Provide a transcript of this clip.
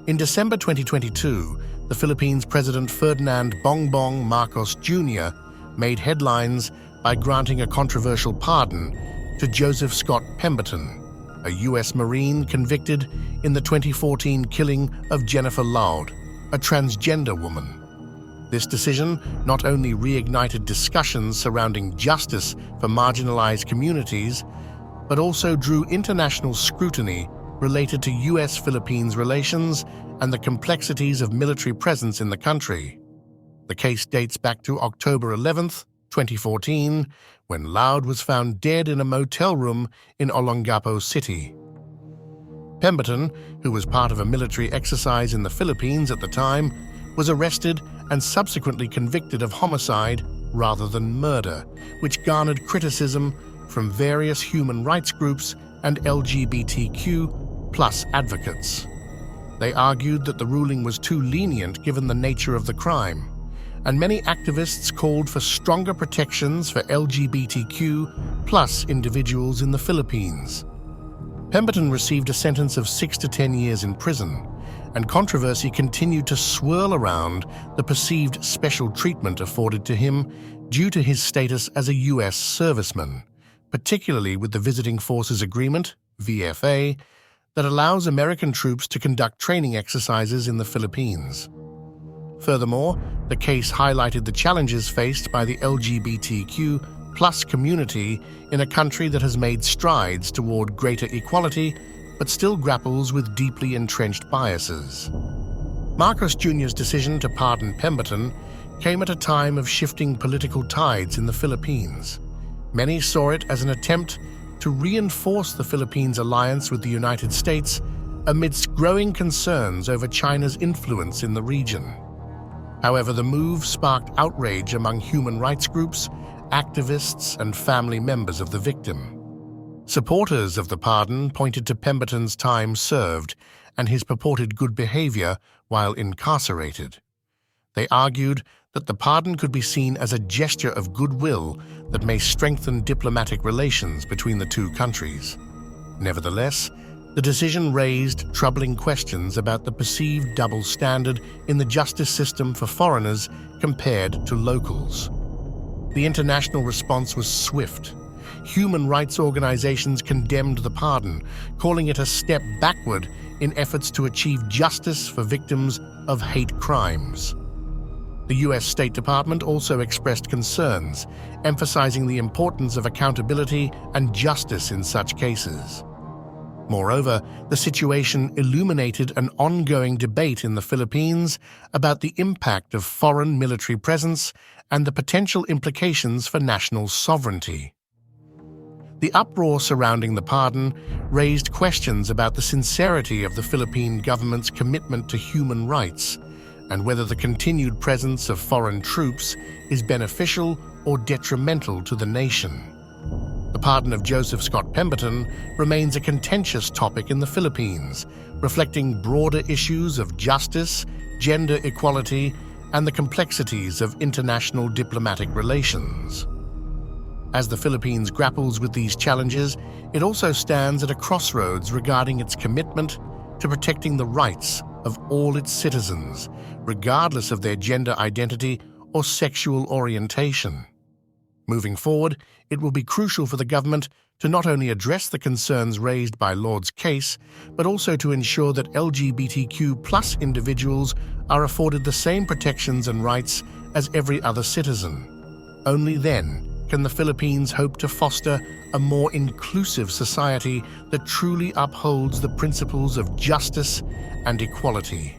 In December 2022, the Philippines President Ferdinand Bongbong Marcos Jr. made headlines by granting a controversial pardon to Joseph Scott Pemberton, a U.S. Marine convicted in the 2014 killing of Jennifer Laude, a transgender woman. This decision not only reignited discussions surrounding justice for marginalized communities, but also drew international scrutiny related to U.S.-Philippines relations and the complexities of military presence in the country. The case dates back to October 11, 2014, when Laude was found dead in a motel room in Olongapo City. Pemberton, who was part of a military exercise in the Philippines at the time, was arrested and subsequently convicted of homicide rather than murder, which garnered criticism from various human rights groups and LGBTQ+ advocates. They argued that the ruling was too lenient given the nature of the crime, and many activists called for stronger protections for LGBTQ+ individuals in the Philippines. Pemberton received a sentence of 6 to 10 years in prison, and controversy continued to swirl around the perceived special treatment afforded to him due to his status as a U.S. serviceman, particularly with the Visiting Forces Agreement, VFA, that allows American troops to conduct training exercises in the Philippines. Furthermore, the case highlighted the challenges faced by the LGBTQ+ community in a country that has made strides toward greater equality but still grapples with deeply entrenched biases. Marcos Jr.'s decision to pardon Pemberton came at a time of shifting political tides in the Philippines. Many saw it as an attempt to reinforce the Philippines' alliance with the United States amidst growing concerns over China's influence in the region. However, the move sparked outrage among human rights groups, activists, and family members of the victim. Supporters of the pardon pointed to Pemberton's time served and his purported good behavior while incarcerated. They argued that the pardon could be seen as a gesture of goodwill that may strengthen diplomatic relations between the two countries. Nevertheless, the decision raised troubling questions about the perceived double standard in the justice system for foreigners compared to locals. The international response was swift. Human rights organizations condemned the pardon, calling it a step backward in efforts to achieve justice for victims of hate crimes. The U.S. State Department also expressed concerns, emphasizing the importance of accountability and justice in such cases. Moreover, the situation illuminated an ongoing debate in the Philippines about the impact of foreign military presence and the potential implications for national sovereignty. The uproar surrounding the pardon raised questions about the sincerity of the Philippine government's commitment to human rights and whether the continued presence of foreign troops is beneficial or detrimental to the nation. The pardon of Joseph Scott Pemberton remains a contentious topic in the Philippines, reflecting broader issues of justice, gender equality, and the complexities of international diplomatic relations. As the Philippines grapples with these challenges, it also stands at a crossroads regarding its commitment to protecting the rights of all its citizens, regardless of their gender identity or sexual orientation. Moving forward, it will be crucial for the government to not only address the concerns raised by Laude's case, but also to ensure that LGBTQ+ individuals are afforded the same protections and rights as every other citizen. Only then can the Philippines hope to foster a more inclusive society that truly upholds the principles of justice and equality.